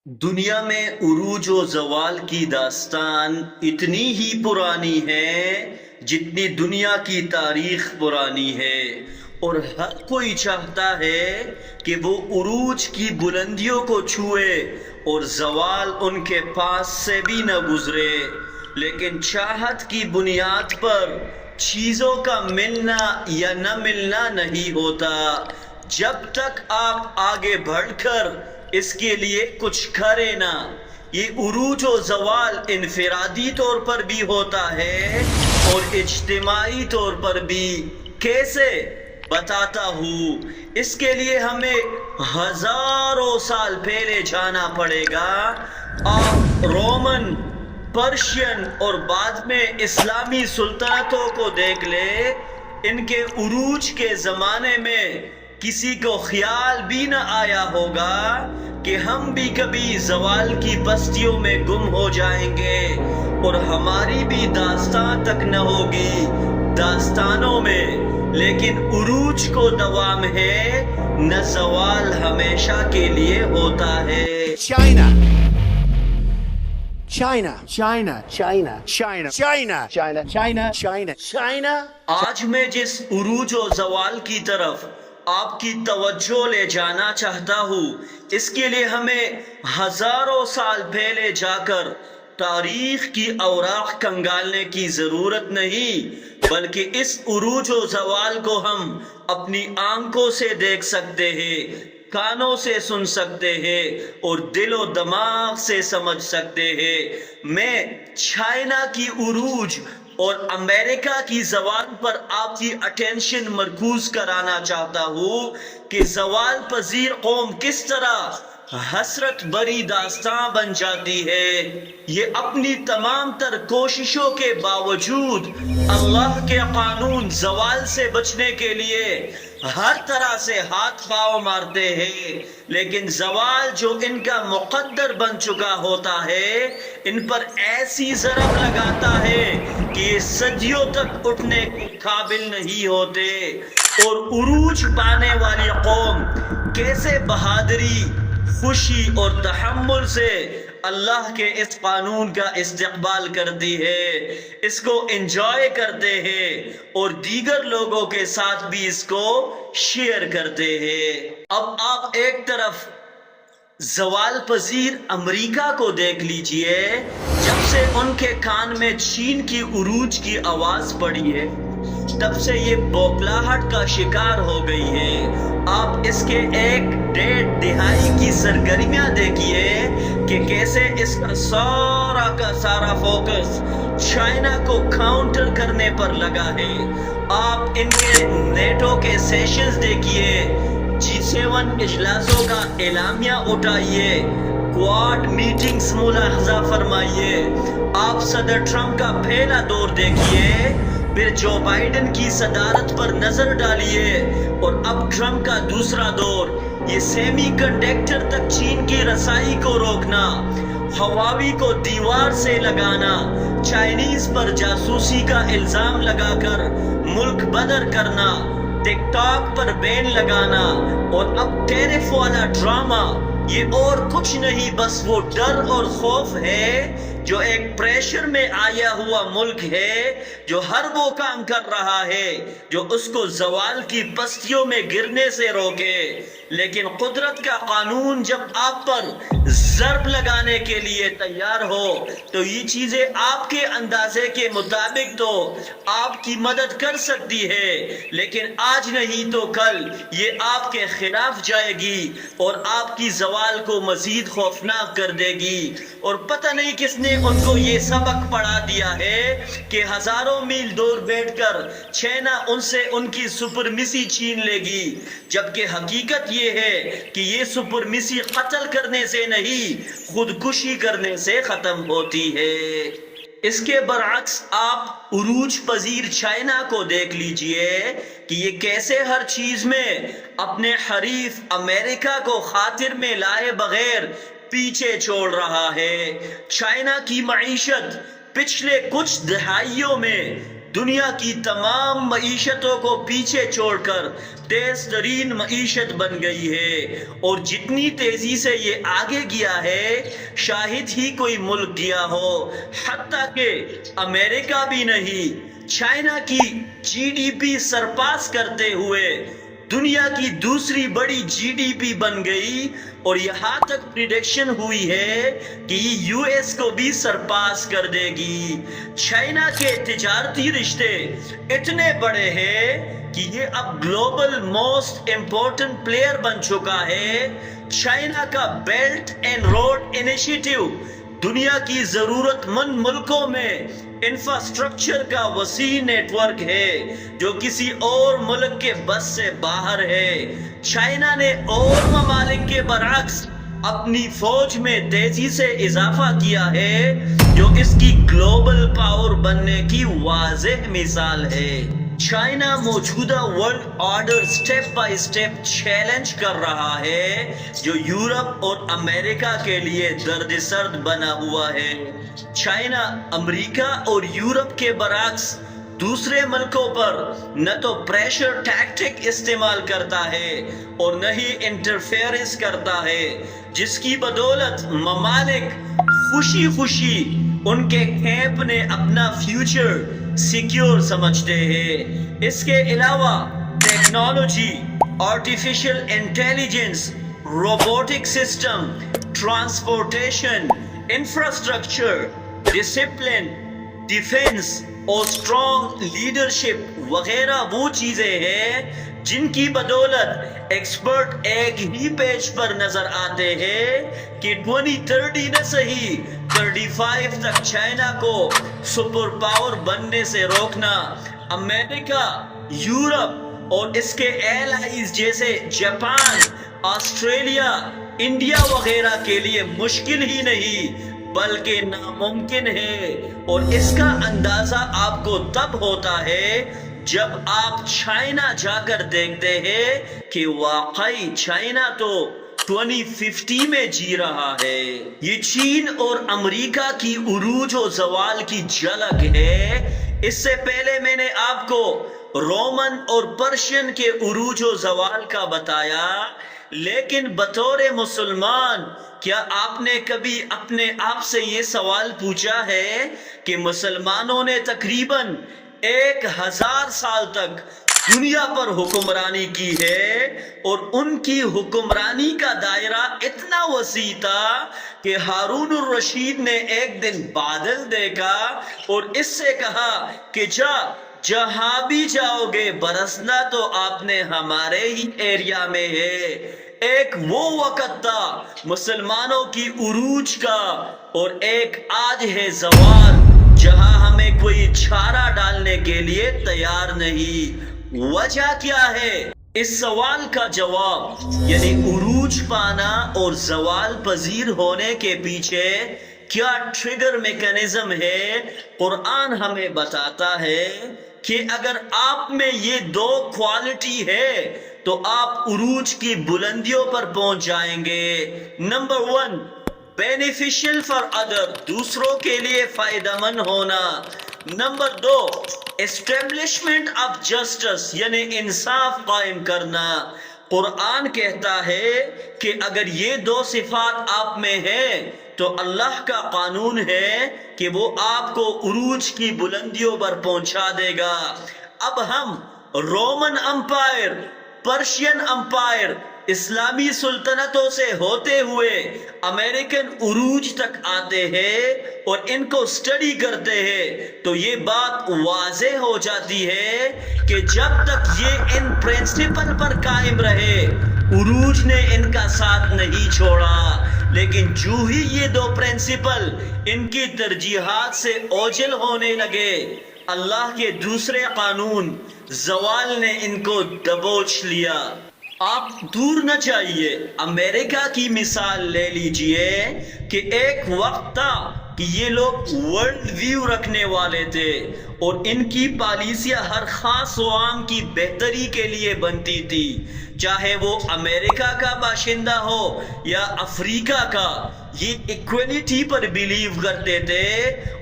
دنیا میں عروج و زوال کی داستان اتنی ہی پرانی ہے جتنی دنیا کی تاریخ پرانی ہے، اور ہر کوئی چاہتا ہے کہ وہ عروج کی بلندیوں کو چھوئے اور زوال ان کے پاس سے بھی نہ گزرے، لیکن چاہت کی بنیاد پر چیزوں کا ملنا یا نہ ملنا نہیں ہوتا۔ جب تک آپ آگے بڑھ کر اس کے لیے کچھ کرے نا۔ یہ عروج و زوال انفرادی طور پر بھی ہوتا ہے اور اجتماعی طور پر بھی۔ کیسے؟ بتاتا ہوں۔ اس کے لیے ہمیں ہزاروں سال پہلے جانا پڑے گا۔ آپ رومن، پرشین اور بعد میں اسلامی سلطنتوں کو دیکھ لے۔ ان کے عروج کے زمانے میں کسی کو خیال بھی نہ آیا ہوگا کہ ہم بھی کبھی زوال کی بستیوں میں گم ہو جائیں گے، اور ہماری بھی داستان تک نہ ہوگی داستانوں میں۔ لیکن عروج کو دوام ہے، نہ زوال ہمیشہ کے لیے ہوتا ہے۔ China. China. China. China. China. China. China. China. China. China. آج میں جس عروج و زوال کی طرف آپ کی توجہ لے جانا چاہتا ہوں، اس کے لیے ہمیں ہزاروں سال پہلے جا کر تاریخ کی اوراق کھنگالنے کی ضرورت نہیں، بلکہ اس عروج و زوال کو ہم اپنی آنکھوں سے دیکھ سکتے ہیں، کانوں سے سن سکتے ہیں اور دل و دماغ سے سمجھ سکتے ہیں۔ میں چائنا کی عروج اور امریکہ کی زوال پر آپ کی اٹینشن مرکوز کرانا چاہتا ہوں کہ زوال پذیر قوم کس طرح حسرت بری داستان بن جاتی ہے۔ یہ اپنی تمام تر کوششوں کے باوجود اللہ کے قانون زوال سے بچنے کے لیے ہر طرح سے ہاتھ پاؤں مارتے ہیں، لیکن زوال جو ان کا مقدر بن چکا ہوتا ہے ان پر ایسی ضرب لگاتا ہے کہ یہ صدیوں تک اٹھنے کے قابل نہیں ہوتے، اور عروج پانے والی قوم کیسے بہادری، خوشی اور تحمل سے اللہ کے اس قانون کا استقبال کرتی ہے، اس کو انجوائے کرتے ہیں اور دیگر لوگوں کے ساتھ بھی اس کو شیئر کرتے ہیں۔ اب آپ ایک طرف زوال پذیر امریکہ کو دیکھ لیجئے۔ جب سے ان کے کان میں چین کی عروج کی آواز پڑی ہے، تب سے یہ بوکھلاہٹ کا شکار ہو گئی ہے۔ آپ اس کے ایک ڈیڑھ دہائی کی سرگرمیاں دیکھیے کہ کیسے اس کا سارا فوکس چائنا کو کاؤنٹر کرنے پر لگا ہے۔ آپ ان کے نیٹو کے سیشنز دیکھیے، G7 اجلاسوں کا اعلامیہ اٹھائیے، کوارڈ میٹنگز ملاحظہ فرمائیے۔ آپ صدر ٹرمپ کا پہلا دور دیکھیے، پھر جو بائیڈن کی صدارت پر نظر ڈالیے، اور اب ٹرمپ کا دوسرا دور۔ یہ سیمی کنڈکٹر تک چین کی رسائی کو روکنا، ہواوی کو دیوار سے لگانا، چائنیز پر جاسوسی کا الزام لگا کر ملک بدر کرنا، ٹک ٹاک پر بین لگانا، اور اب ٹیرف والا ڈرامہ، یہ اور کچھ نہیں بس وہ ڈر اور خوف ہے جو ایک پریشر میں آیا ہوا ملک ہے، جو ہر وہ کام کر رہا ہے جو اس کو زوال کی پستیوں میں گرنے سے روکے۔ لیکن قدرت کا قانون جب آپ پر ضرب لگانے کے لیے تیار ہو تو یہ چیزیں آپ کے اندازے کے مطابق تو آپ کی مدد کر سکتی ہے، لیکن آج نہیں تو کل یہ آپ کے خلاف جائے گی اور آپ کی زوال کو مزید خوفناک کر دے گی۔ اور پتہ نہیں کس نے ان کو یہ سبق پڑھا دیا ہے کہ ہزاروں میل دور بیٹھ کر چائنا ان سے ان کی سپرمیسی چھین لے گی، جبکہ حقیقت یہ ہے کہ یہ سپرمیسی قتل کرنے سے نہیں، خودکشی کرنے سے ختم ہوتی ہے۔ اس کے برعکس آپ عروج پذیر چائنا کو دیکھ لیجئے کہ یہ کیسے ہر چیز میں اپنے حریف امریکہ کو خاطر میں لائے بغیر پیچھے چھوڑ رہا ہے۔ چائنا کی معیشت پچھلے کچھ دہائیوں میں دنیا کی تمام معیشتوں کو پیچھے چھوڑ کر تیز ترین معیشت بن گئی ہے، اور جتنی تیزی سے یہ آگے گیا ہے شاید ہی کوئی ملک گیا ہو، حتیٰ کہ امریکہ بھی نہیں۔ چائنا کی جی ڈی پی سرپاس کرتے ہوئے دنیا کی دوسری بڑی جی ڈی پی بن گئی، اور یہاں تک پریڈکشن ہوئی ہے کہ یہ یو ایس کو بھی سرپاس کر دے گی۔ چائنا کے تجارتی رشتے اتنے بڑے ہیں کہ یہ اب گلوبل موسٹ امپورٹنٹ پلیئر بن چکا ہے۔ چائنا کا بیلٹ اینڈ روڈ انیشیٹو دنیا کی ضرورت مند ملکوں میں انفراسٹرکچر کا وسیع نیٹ ورک ہے جو کسی اور ملک کے بس سے باہر ہے۔ چائنا نے اور ممالک کے برعکس اپنی فوج میں تیزی سے اضافہ کیا ہے، جو اس کی گلوبل پاور بننے کی واضح مثال ہے۔ چائنا موجودہ world order step by step challenge کر رہا ہے، جو یورپ اور امریکہ کے لیے درد سرد بنا ہوا ہے۔ چائنا امریکہ اور یورپ کے برعکس دوسرے ملکوں پر نہ تو پریشر ٹیکٹک استعمال کرتا ہے اور نہ ہی انٹرفیئرنس کرتا ہے، جس کی بدولت ممالک خوشی خوشی ان کے کیمپ نے اپنا فیوچر سیکیور سمجھتے ہیں۔ اس کے علاوہ technology, artificial intelligence, robotic system, transportation, infrastructure, discipline, defence اور اسٹرانگ لیڈرشپ وغیرہ وہ چیزیں ہیں جن کی بدولت ایکسپرٹ ایک ہی پیج پر نظر آتے ہیں کہ 2030 نہ صحیح 35 تک چائنا کو سپر پاور بننے سے روکنا امریکہ، یورپ اور اس کے ایلائز جیسے جاپان، آسٹریلیا، انڈیا وغیرہ کے لیے مشکل ہی نہیں بلکہ ناممکن ہے، اور اس کا اندازہ آپ کو تب ہوتا ہے جب آپ چائنا جا کر دیکھتے ہیں کہ واقعی چائنا تو 2050 میں جی رہا ہے۔ یہ چین اور امریکہ کی عروج و زوال کی جھلک ہے۔ اس سے پہلے میں نے آپ کو رومن اور پرشین کے عروج و زوال کا بتایا، لیکن بطور مسلمان کیا آپ نے کبھی اپنے آپ سے یہ سوال پوچھا ہے کہ مسلمانوں نے تقریباً 1000 سال تک دنیا پر حکمرانی کی ہے، اور ان کی حکمرانی کا دائرہ اتنا وسیع تھا کہ ہارون الرشید نے ایک دن بادل دیکھا اور اس سے کہا کہ جہاں بھی جاؤ گے برسنا تو آپ نے ہمارے ہی ایریا میں ہے۔ ایک وہ وقت تھا مسلمانوں کی عروج کا، اور ایک آج ہے زوال جہاں ہمیں کوئی چھارا ڈالنے کے لیے تیار نہیں۔ وجہ کیا ہے؟ اس سوال کا جواب یعنی عروج پانا اور زوال پذیر ہونے کے پیچھے کیا ٹریگر میکانزم ہے، قرآن ہمیں بتاتا ہے کہ اگر آپ میں یہ دو کوالٹی ہے تو آپ عروج کی بلندیوں پر پہنچ جائیں گے۔ نمبر 1، بینیفیشل فار ادر، دوسروں کے لیے فائدہ مند ہونا۔ نمبر 2، اسٹیبلشمنٹ آف جسٹس، یعنی انصاف قائم کرنا۔ قرآن کہتا ہے کہ اگر یہ دو صفات آپ میں ہیں تو اللہ کا قانون ہے کہ وہ آپ کو عروج کی بلندیوں پر پہنچا دے گا۔ اب ہم رومن امپائر، پرشین امپائر، اسلامی سلطنتوں سے ہوتے ہوئے امریکن عروج تک آتے ہیں اور ان کو سٹڈی کرتے ہیں تو یہ بات واضح ہو جاتی ہے کہ جب تک یہ ان پرنسپل پر قائم رہے عروج نے ان کا ساتھ نہیں چھوڑا، لیکن جو ہی یہ دو پرنسپل ان کی ترجیحات سے اوجھل ہونے لگے، اللہ کے دوسرے قانون زوال نے ان کو دبوچ لیا۔ آپ دور نہ جائیے، امریکہ کی مثال لے لیجئے کہ ایک وقت تھا کہ یہ لوگ ورلڈ ویو رکھنے والے تھے اور ان کی پالیسیاں ہر خاص و عام کی بہتری کے لیے بنتی تھی، چاہے وہ امریکہ کا باشندہ ہو یا افریقہ کا۔ یہ ایکویلٹی پر بیلیو کرتے تھے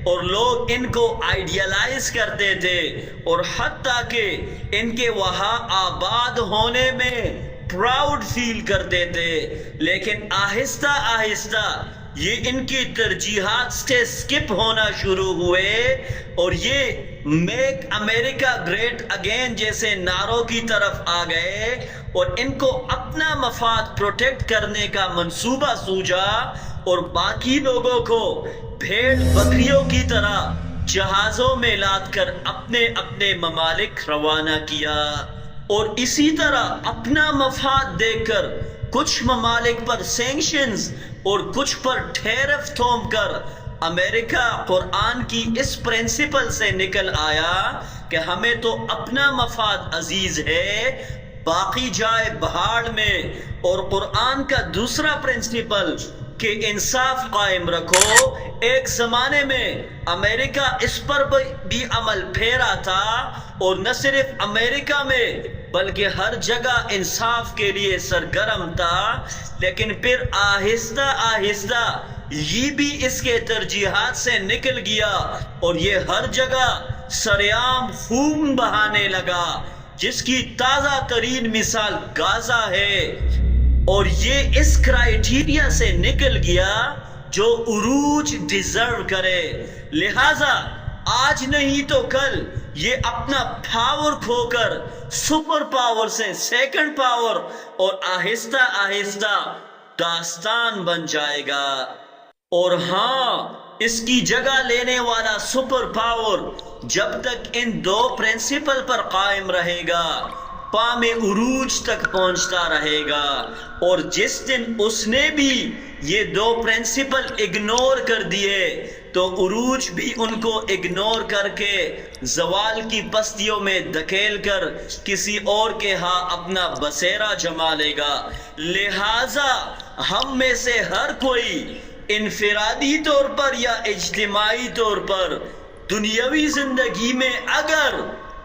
اور لوگ ان کو آئیڈیالائز کرتے تھے اور حتیٰ کہ ان کے وہاں آباد ہونے میں پراؤڈ فیل کرتے تھے، لیکن آہستہ آہستہ یہ ان کی ترجیحات سے سکپ ہونا شروع ہوئے اور یہ میک امریکہ گریٹ اگین جیسے نعروں کی طرف آ گئے اور ان کو اپنا مفاد پروٹیکٹ کرنے کا منصوبہ سوچا اور باقی لوگوں کو بھیڑ بکریوں کی طرح جہازوں میں لاد کر اپنے اپنے ممالک روانہ کیا، اور اسی طرح اپنا مفاد دیکھ کر کچھ ممالک پر سینکشنز اور کچھ پر ٹیرف تھوم کر امریکہ قرآن کی اس پرنسپل سے نکل آیا کہ ہمیں تو اپنا مفاد عزیز ہے، باقی جائے بہاڑ میں، اور قرآن کا دوسرا پرنسپل کہ انصاف قائم رکھو۔ ایک زمانے میں امریکہ اس پر بھی عمل پھیرا تھا، اور نہ صرف امریکہ میں بلکہ ہر جگہ انصاف کے لیے سرگرم تھا، لیکن پھر آہستہ آہستہ یہ بھی اس کے ترجیحات سے نکل گیا اور یہ ہر جگہ سریعام خون بہانے لگا، جس کی تازہ ترین مثال غازہ ہے، اور یہ اس کرائیٹیریا سے نکل گیا جو عروج ڈیزرو کرے۔ لہذا آج نہیں تو کل یہ اپنا پاور کھو کر سپر پاور سے سیکنڈ پاور اور آہستہ آہستہ داستان بن جائے گا، اور ہاں اس کی جگہ لینے والا سپر پاور جب تک ان دو پرنسپل پر قائم رہے گا پام عروج تک پہنچتا رہے گا، اور جس دن اس نے بھی یہ دو پرنسپل اگنور کر دیے تو عروج بھی ان کو اگنور کر کے زوال کی پستیوں میں دھکیل کر کسی اور کے ہاں اپنا بسیرا جما لے گا۔ لہذا ہم میں سے ہر کوئی انفرادی طور پر یا اجتماعی طور پر دنیاوی زندگی میں اگر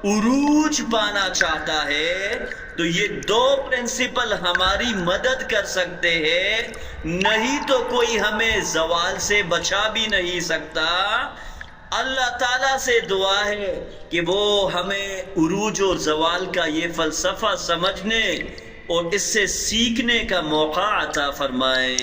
عروج پانا چاہتا ہے تو یہ دو پرنسپل ہماری مدد کر سکتے ہیں، نہیں تو کوئی ہمیں زوال سے بچا بھی نہیں سکتا۔ اللہ تعالیٰ سے دعا ہے کہ وہ ہمیں عروج اور زوال کا یہ فلسفہ سمجھنے اور اس سے سیکھنے کا موقع عطا فرمائے۔